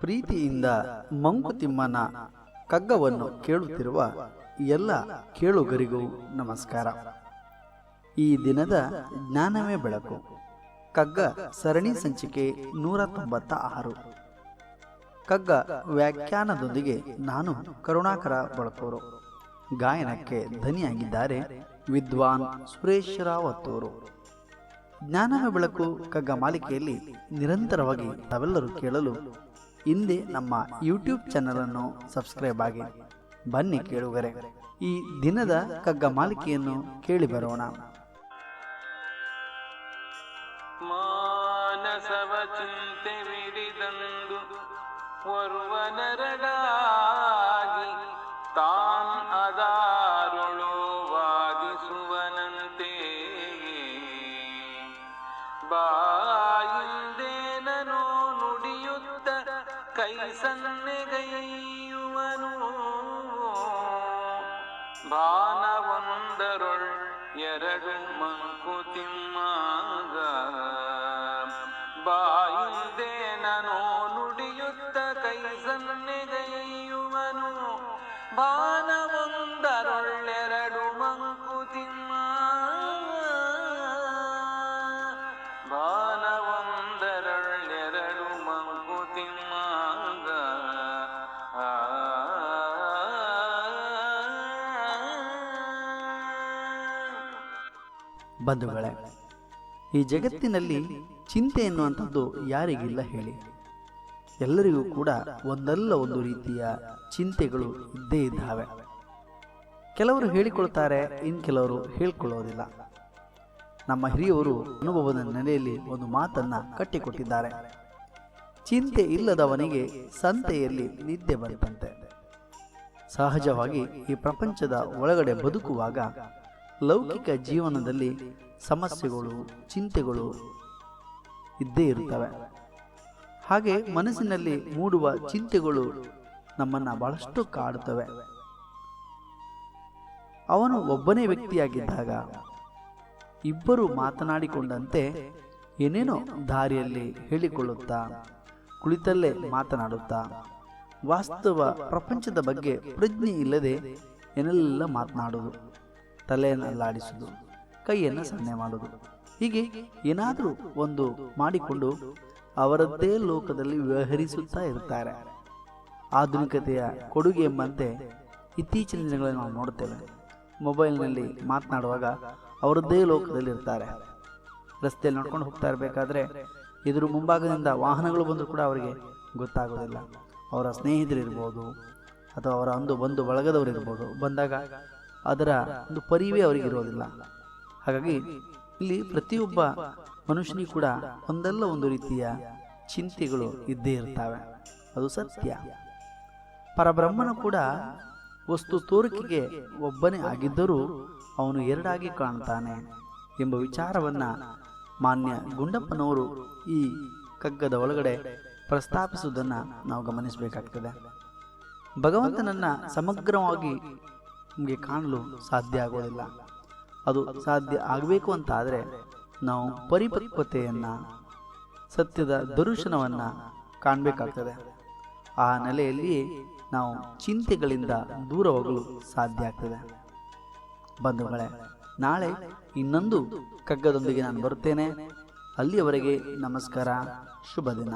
ಪ್ರೀತಿಯಿಂದ ಮಂಕುತಿಮ್ಮನ ಕಗ್ಗವನ್ನು ಕೇಳುತ್ತಿರುವ ಎಲ್ಲ ಕೇಳುಗರಿಗೂ ನಮಸ್ಕಾರ. ಈ ದಿನದ ಜ್ಞಾನವೇ ಬೆಳಕು ಕಗ್ಗ ಸರಣಿ ಸಂಚಿಕೆ 196. ಕಗ್ಗ ವ್ಯಾಖ್ಯಾನದೊಂದಿಗೆ ನಾನು ಕರುಣಾಕರ ಬಳಕೋರು. ಗಾಯನಕ್ಕೆ ಧನಿಯಾಗಿದ್ದಾರೆ ವಿದ್ವಾನ್ ಸುರೇಶ್ ರಾವತ್ತೂರು. ಜ್ಞಾನವೇ ಬೆಳಕು ಕಗ್ಗ ಮಾಲಿಕೆಯಲ್ಲಿ ನಿರಂತರವಾಗಿ ತಾವೆಲ್ಲರೂ ಕೇಳಲು ಹಿಂದೆ ನಮ್ಮ ಯೂಟ್ಯೂಬ್ ಚಾನಲ್ ಅನ್ನು ಸಬ್ಸ್ಕ್ರೈಬ್ ಆಗಿ. ಬನ್ನಿ ಕೇಳುಗರೆ, ಈ ದಿನದ ಕಗ್ಗ ಮಾಲಿಕೆಯನ್ನು ಕೇಳಿ ಬರೋಣ. ಮಾನಸವ ಚಿಂತೆ ವಿಡಿದಂದು ಒರ್ವನರಡಾಗಿ ತಾನ್ ಅದಾರುಳು ವಾದಿಸುವನಂತೆ ಬಾಯಿಂದೇನೋ ನುಡಿಯುತ್ತ ಕೈ ಸನ್ನೆಗೈಯುವನು ಭಾನವೊಂದರೊಳ್ ಎರಡು ಮಂಕುತಿಮ್ಮಗ ಬಾಯಿಂದೇನೋ ನುಡಿಯುತ್ತ ಕೈ ಸನ್ನೆಗೈಯುವನು ಭಾನವೊಂದರೊಳ್ಳೆರಡು ಮಂಕುತಿಮ್ಮ ಭಾನವೊಂದರೊಳ್ಳೆರಡು ಮಂಕುತಿಮ್ಮಗ ಬಂಧುಗಳೇ, ಈ ಜಗತ್ತಿನಲ್ಲಿ ಚಿಂತೆ ಎನ್ನುವಂಥದ್ದು ಯಾರಿಗಿಲ್ಲ ಹೇಳಿ. ಎಲ್ಲರಿಗೂ ಕೂಡ ಒಂದಲ್ಲ ಒಂದು ರೀತಿಯ ಚಿಂತೆಗಳು ಇದ್ದೇ ಇದ್ದಾವೆ. ಕೆಲವರು ಹೇಳಿಕೊಳ್ತಾರೆ, ಇನ್ನು ಕೆಲವರು ಹೇಳ್ಕೊಳ್ಳೋದಿಲ್ಲ. ನಮ್ಮ ಹಿರಿಯವರು ಅನುಭವದ ನೆಲೆಯಲ್ಲಿ ಒಂದು ಮಾತನ್ನ ಕಟ್ಟಿಕೊಟ್ಟಿದ್ದಾರೆ. ಚಿಂತೆ ಇಲ್ಲದವನಿಗೆ ಸಂತೆಯಲ್ಲಿ ನಿದ್ದೆ ಬರುತ್ತಂತೆ. ಸಹಜವಾಗಿ ಈ ಪ್ರಪಂಚದ ಒಳಗಡೆ ಬದುಕುವಾಗ ಲೌಕಿಕ ಜೀವನದಲ್ಲಿ ಸಮಸ್ಯೆಗಳು, ಚಿಂತೆಗಳು ಇದ್ದೇ ಇರುತ್ತವೆ. ಹಾಗೆ ಮನಸ್ಸಿನಲ್ಲಿ ಮೂಡುವ ಚಿಂತೆಗಳು ನಮ್ಮನ್ನು ಬಹಳಷ್ಟು ಕಾಡುತ್ತವೆ. ಅವನು ಒಬ್ಬನೇ ವ್ಯಕ್ತಿಯಾಗಿದ್ದಾಗ ಇಬ್ಬರು ಮಾತನಾಡಿಕೊಂಡಂತೆ ಏನೇನೋ ದಾರಿಯಲ್ಲಿ ಹೇಳಿಕೊಳ್ಳುತ್ತಾ, ಕುಳಿತಲ್ಲೇ ಮಾತನಾಡುತ್ತಾ, ವಾಸ್ತವ ಪ್ರಪಂಚದ ಬಗ್ಗೆ ಪ್ರಜ್ಞೆ ಇಲ್ಲದೆ ಏನೆಲ್ಲ ಮಾತನಾಡುವುದು, ತಲೆಯನ್ನಲ್ಲಾಡಿಸುವುದು, ಕೈಯನ್ನು ಸನ್ನೆ ಮಾಡುವುದು, ಹೀಗೆ ಏನಾದರೂ ಒಂದು ಮಾಡಿಕೊಂಡು ಅವರದ್ದೇ ಲೋಕದಲ್ಲಿ ವ್ಯವಹರಿಸುತ್ತಾ ಇರುತ್ತಾರೆ. ಆಧುನಿಕತೆಯ ಕೊಡುಗೆ ಎಂಬಂತೆ ಇತ್ತೀಚಿನ ದಿನಗಳಲ್ಲಿ ನಾವು ನೋಡುತ್ತೇವೆ. ಮೊಬೈಲ್ನಲ್ಲಿ ಮಾತನಾಡುವಾಗ ಅವರದ್ದೇ ಲೋಕದಲ್ಲಿ ಇರ್ತಾರೆ. ರಸ್ತೆಯಲ್ಲಿ ನೋಡ್ಕೊಂಡು ಹೋಗ್ತಾ ಇರಬೇಕಾದ್ರೆ ಎದುರು ಮುಂಭಾಗದಿಂದ ವಾಹನಗಳು ಬಂದರೂ ಕೂಡ ಅವರಿಗೆ ಗೊತ್ತಾಗೋದಿಲ್ಲ. ಅವರ ಸ್ನೇಹಿತರಿರ್ಬೋದು ಅಥವಾ ಅವರ ಬಂಧು ಬಳಗದವರು ಇರ್ಬೋದು, ಬಂದಾಗ ಅದರ ಒಂದು ಪರಿವೇ ಅವರಿಗಿರೋದಿಲ್ಲ. ಹಾಗಾಗಿ ಇಲ್ಲಿ ಪ್ರತಿಯೊಬ್ಬ ಮನುಷ್ಯನಿಗೂ ಕೂಡ ಒಂದಲ್ಲ ಒಂದು ರೀತಿಯ ಚಿಂತೆಗಳು ಇದ್ದೇ ಇರ್ತವೆ. ಅದು ಸತ್ಯ. ಪರಬ್ರಹ್ಮನು ಕೂಡ ವಸ್ತು ತೋರಿಕೆಗೆ ಒಬ್ಬನೇ ಆಗಿದ್ದರೂ ಅವನು ಎರಡಾಗಿ ಕಾಣ್ತಾನೆ ಎಂಬ ವಿಚಾರವನ್ನ ಮಾನ್ಯ ಗುಂಡಪ್ಪನವರು ಈ ಕಗ್ಗದ ಒಳಗಡೆ ಪ್ರಸ್ತಾಪಿಸುವುದನ್ನು ನಾವು ಗಮನಿಸಬೇಕಾಗ್ತದೆ. ಭಗವಂತನನ್ನ ಸಮಗ್ರವಾಗಿ ನಮಗೆ ಕಾಣಲು ಸಾಧ್ಯ ಆಗೋದಿಲ್ಲ. ಅದು ಸಾಧ್ಯ ಆಗಬೇಕು ಅಂತಾದರೆ ನಾವು ಪರಿಪಕ್ವತೆಯನ್ನು, ಸತ್ಯದ ದರ್ಶನವನ್ನು ಕಾಣಬೇಕಾಗ್ತದೆ. ಆ ನೆಲೆಯಲ್ಲಿಯೇ ನಾವು ಚಿಂತೆಗಳಿಂದ ದೂರ ಹೋಗಲು ಸಾಧ್ಯ ಆಗ್ತದೆ. ಬಂಧುಗಳೇ, ನಾಳೆ ಇನ್ನೊಂದು ಕಗ್ಗದೊಂದಿಗೆ ನಾನು ಬರುತ್ತೇನೆ. ಅಲ್ಲಿಯವರೆಗೆ ನಮಸ್ಕಾರ, ಶುಭ ದಿನ.